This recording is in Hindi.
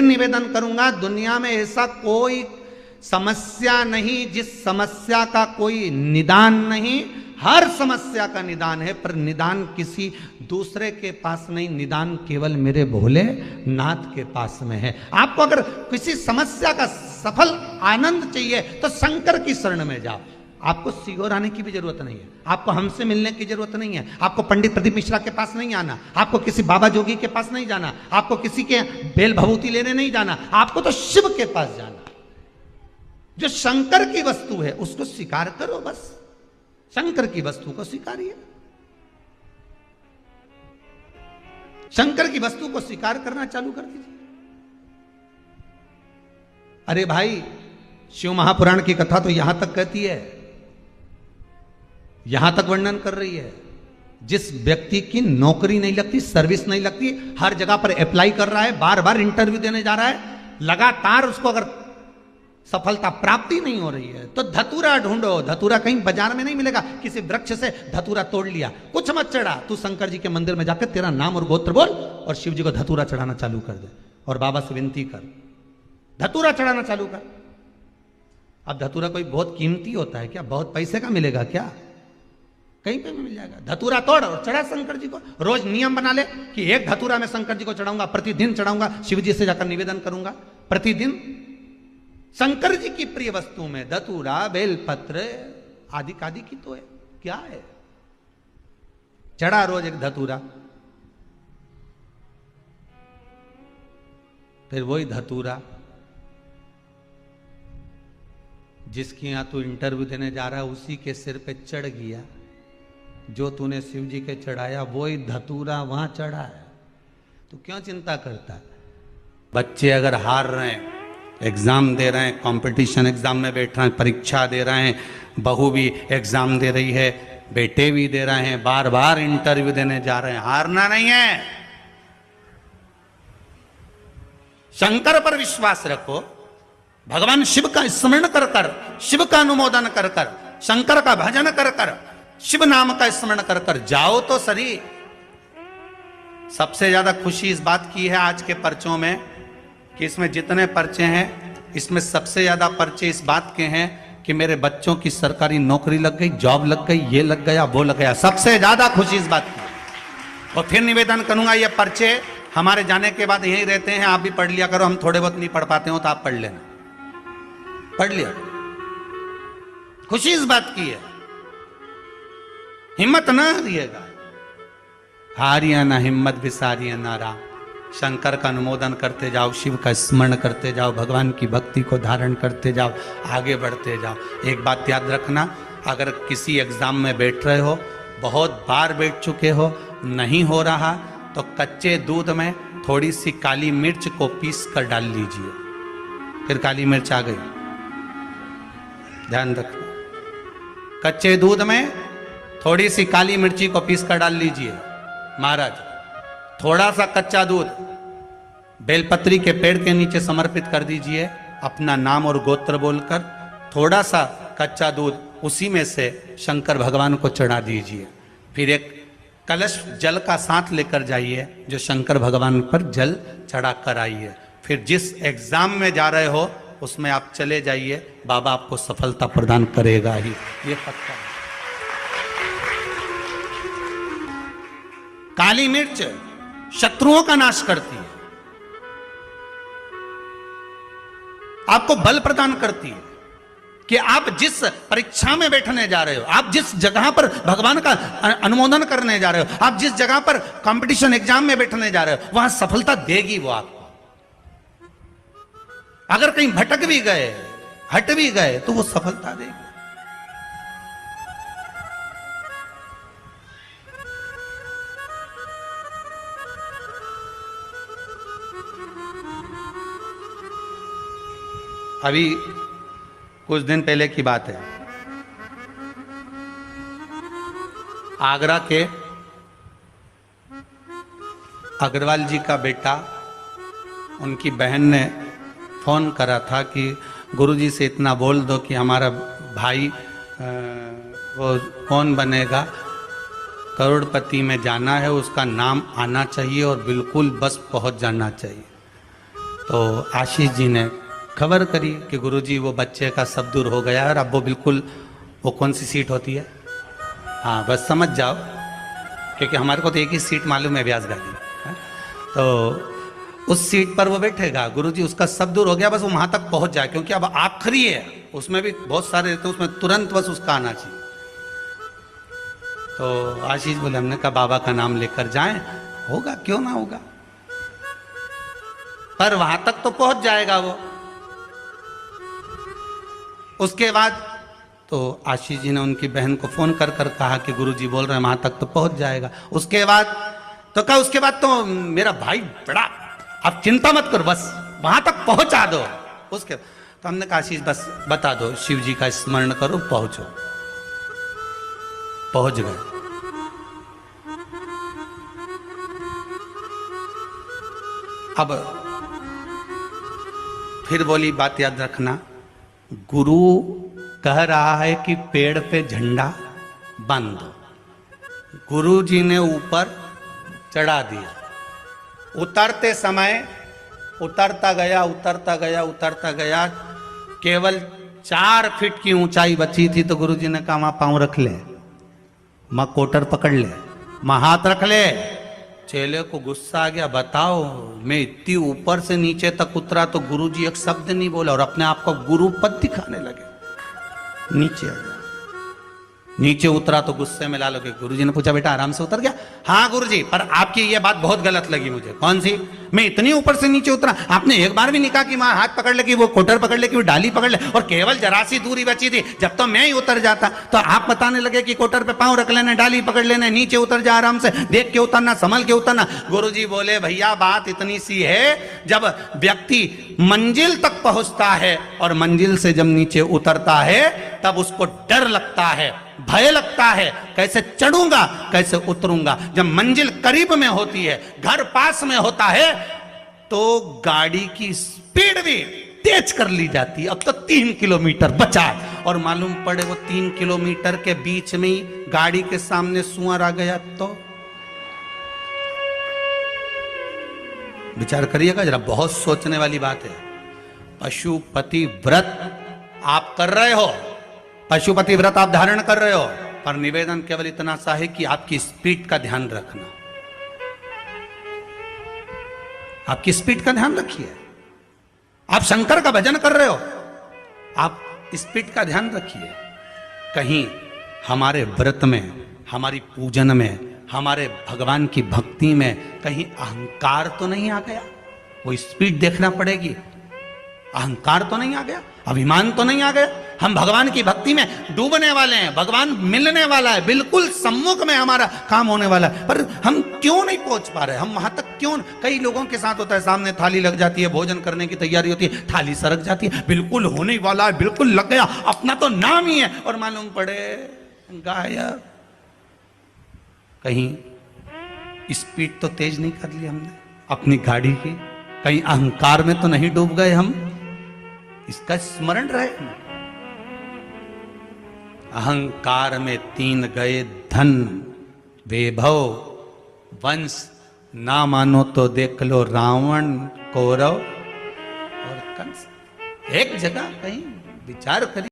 फिर निवेदन करूंगा, दुनिया में ऐसा कोई समस्या नहीं जिस समस्या का कोई निदान नहीं। हर समस्या का निदान है, पर निदान किसी दूसरे के पास नहीं, निदान केवल मेरे भोले नाथ के पास में है। आपको अगर किसी समस्या का सफल आनंद चाहिए तो शंकर की शरण में जाओ। आपको सीहोर आने की भी जरूरत नहीं है, आपको हमसे मिलने की जरूरत नहीं है, आपको पंडित प्रदीप मिश्रा के पास नहीं आना, आपको किसी बाबा जोगी के पास नहीं जाना, आपको किसी के बेल भभूति लेने नहीं जाना, आपको तो शिव के पास जाना। जो शंकर की वस्तु है उसको स्वीकार करो, बस शंकर की वस्तु को स्वीकारिए। शंकर की वस्तु को स्वीकार करना चालू कर दीजिए। अरे भाई, शिव महापुराण की कथा तो यहां तक कहती है, यहां तक वर्णन कर रही है, जिस व्यक्ति की नौकरी नहीं लगती, सर्विस नहीं लगती, हर जगह पर अप्लाई कर रहा है, बार बार इंटरव्यू देने जा रहा है, लगातार उसको अगर सफलता प्राप्ति नहीं हो रही है तो धतूरा ढूंढो। धतूरा कहीं बाजार में नहीं मिलेगा, किसी वृक्ष से धतूरा तोड़ लिया, कुछ मत चढ़ा, तू शंकर जी के मंदिर में जाकर तेरा नाम और गोत्र बोल और शिव जी को धतूरा चढ़ाना चालू कर दे और बाबा से विनती कर, धतूरा चढ़ाना चालू कर। अब धतूरा कोई बहुत कीमती होता है क्या? बहुत पैसे का मिलेगा क्या? कहीं पे भी मिल जाएगा। धतूरा तोड़ और चढ़ा शंकर जी को। रोज नियम बना ले कि एक धतूरा मैं शंकर जी को चढ़ाऊंगा, प्रतिदिन चढ़ाऊंगा, शिव जी से जाकर निवेदन करूंगा प्रतिदिन। शंकर जी की प्रिय वस्तु में धतूरा, बेलपत्र आदि कादि की तो है, क्या है? चढ़ा रोज एक धतूरा, फिर वही धतूरा जिसकी यहां तू इंटरव्यू देने जा रहा है उसी के सिर पे चढ़ गया। जो तूने शिव जी के चढ़ाया वही धतूरा वहां चढ़ा है, तो क्यों चिंता करता है? बच्चे अगर हार रहे हैं, एग्जाम दे रहे हैं, कंपटीशन एग्जाम में बैठ रहे हैं, परीक्षा दे रहे हैं, बहू भी एग्जाम दे रही है, बेटे भी दे रहे हैं, बार बार इंटरव्यू देने जा रहे हैं, हारना नहीं है। शंकर पर विश्वास रखो, भगवान शिव का स्मरण कर कर, शिव का अनुमोदन कर कर, शंकर का भजन कर कर, शिव नाम का स्मरण कर कर जाओ तो सही। सबसे ज्यादा खुशी इस बात की है आज के पर्चों में कि इसमें जितने पर्चे हैं, इसमें सबसे ज्यादा पर्चे इस बात के हैं कि मेरे बच्चों की सरकारी नौकरी लग गई, जॉब लग गई, ये लग गया, वो लग गया। सबसे ज्यादा खुशी इस बात की। और फिर निवेदन करूंगा, ये पर्चे हमारे जाने के बाद यहीं रहते हैं, आप भी पढ़ लिया करो। हम थोड़े बहुत नहीं पढ़ पाते हो तो आप पढ़ लेना, पढ़ लिया। खुशी इस बात की है, हिम्मत ना हारिएगा। हारिया ना हिम्मत, विसारिया ना राम। शंकर का अनुमोदन करते जाओ, शिव का स्मरण करते जाओ, भगवान की भक्ति को धारण करते जाओ, आगे बढ़ते जाओ। एक बात याद रखना, अगर किसी एग्जाम में बैठ रहे हो, बहुत बार बैठ चुके हो, नहीं हो रहा, तो कच्चे दूध में थोड़ी सी काली मिर्च को पीस कर डाल लीजिए। फिर काली मिर्च आ गई, ध्यान रखना। कच्चे दूध में थोड़ी सी काली मिर्ची को पीस कर डाल लीजिए। महाराज, थोड़ा सा कच्चा दूध बेलपत्री के पेड़ के नीचे समर्पित कर दीजिए, अपना नाम और गोत्र बोलकर। थोड़ा सा कच्चा दूध उसी में से शंकर भगवान को चढ़ा दीजिए। फिर एक कलश जल का साथ लेकर जाइए, जो शंकर भगवान पर जल चढ़ा कर आइए। फिर जिस एग्जाम में जा रहे हो उसमें आप चले जाइए, बाबा आपको सफलता प्रदान करेगा ही, ये पक्का। काली मिर्च शत्रुओं का नाश करती है, आपको बल प्रदान करती है कि आप जिस परीक्षा में बैठने जा रहे हो, आप जिस जगह पर भगवान का अनुमोदन करने जा रहे हो, आप जिस जगह पर कंपटीशन एग्जाम में बैठने जा रहे हो, वहां सफलता देगी वो आपको। अगर कहीं भटक भी गए, हट भी गए, तो वो सफलता देगी। अभी कुछ दिन पहले की बात है, आगरा के अग्रवाल जी का बेटा, उनकी बहन ने फोन करा था कि गुरुजी से इतना बोल दो कि हमारा भाई वो कौन बनेगा, करोड़पति में जाना है, उसका नाम आना चाहिए और बिल्कुल बस पहुंच जाना चाहिए। तो आशीष जी ने खबर करी कि गुरुजी वो बच्चे का सब दूर हो गया और अब वो बिल्कुल, वो कौन सी सीट होती है, हाँ बस समझ जाओ, क्योंकि हमारे को तो एक ही सीट मालूम है व्यास गाड़ी, तो उस सीट पर वो बैठेगा। गुरुजी उसका सब दूर हो गया, बस वो वहां तक पहुंच जाए, क्योंकि अब आखिरी है, उसमें भी बहुत सारे रहते हैं, उसमें तुरंत बस उसका आना चाहिए। तो आशीष बोले, हमने कहा बाबा का नाम लेकर जाएं, होगा क्यों ना होगा, पर वहां तक तो पहुंच जाएगा वो। उसके बाद तो आशीष जी ने उनकी बहन को फोन कर कर कहा कि गुरुजी बोल रहे हैं वहां तक तो पहुंच जाएगा। उसके बाद तो कहा, उसके बाद तो मेरा भाई बड़ा, अब चिंता मत करो, बस वहां तक पहुंचा दो। उसके तो हमने कहा आशीष बस बता दो, शिव जी का स्मरण करो, पहुंचो। पहुंच गए। अब फिर बोली बात याद रखना, गुरु कह रहा है कि पेड़ पे झंडा बांध दो। गुरु जी ने ऊपर चढ़ा दिया। उतरते समय उतरता गया, उतरता गया, उतरता गया, केवल 4 फीट की ऊंचाई बची थी। तो गुरु जी ने कहा वहां पांव रख ले, मां कोटर पकड़ ले, मां हाथ रख ले। चेले को गुस्सा आ गया, बताओ मैं इतनी ऊपर से नीचे तक उतरा तो गुरुजी एक शब्द नहीं बोला और अपने आप को गुरु पद दिखाने लगे। नीचे आ गया, नीचे उतरा तो गुस्से में ला लोगे। गुरुजी ने पूछा बेटा आराम से उतर गया? हाँ गुरुजी, पर आपकी ये बात बहुत गलत लगी मुझे। कौन सी? मैं इतनी ऊपर से नीचे उतरा, आपने एक बार भी नहीं कहा कि वहां हाथ पकड़ ले, कि वो कोटर पकड़ ले, कि वो डाली पकड़ ले, और केवल जरा सी दूरी बची थी। जब तो मैं ही उतर जाता तो आप बताने लगे कि कोटर पे पांव रख लेना, डाली पकड़ लेना, नीचे उतर जा आराम से, देख के उतरना, संभल के उतरना। गुरुजी बोले भैया बात इतनी सी है, जब व्यक्ति मंजिल तक पहुंचता है और मंजिल से जब नीचे उतरता है तब उसको डर लगता है, भय लगता है, कैसे चढ़ूंगा कैसे उतरूंगा। जब मंजिल करीब में होती है, घर पास में होता है, तो गाड़ी की स्पीड भी तेज कर ली जाती है। अब तो 3 किलोमीटर बचा और मालूम पड़े वो 3 किलोमीटर के बीच में ही गाड़ी के सामने सुअर आ गया तो विचार करिएगा जरा, बहुत सोचने वाली बात है। पशुपति व्रत आप कर रहे हो, पशुपति व्रत आप धारण कर रहे हो, पर निवेदन केवल इतना सा है कि आपकी स्पीड का ध्यान रखना, आपकी स्पीड का ध्यान रखिए। आप शंकर का भजन कर रहे हो, आप स्पीड का ध्यान रखिए। कहीं हमारे व्रत में, हमारी पूजन में, हमारे भगवान की भक्ति में कहीं अहंकार तो नहीं आ गया? वो स्पीड देखना पड़ेगी। अहंकार तो नहीं आ गया, अभिमान तो नहीं आ गया? हम भगवान की भक्ति में डूबने वाले हैं, भगवान मिलने वाला है, बिल्कुल सम्मुख में हमारा काम होने वाला है, पर हम क्यों नहीं पहुंच पा रहे? हम वहां तक क्यों? कई लोगों के साथ होता है, सामने थाली लग जाती है, भोजन करने की तैयारी होती है, थाली सरक जाती है, बिल्कुल होने वाला है, बिल्कुल लग गया, अपना तो नाम ही है, और मालूम पड़े गायब। कहीं स्पीड तो तेज नहीं कर ली हमने अपनी गाड़ी की? कहीं अहंकार में तो नहीं डूब गए हम? इसका स्मरण रहे। अहंकार में 3 गए धन, वैभव, वंश, ना मानो तो देख लो रावण, कौरव और कंस। एक जगह कहीं विचार करिए।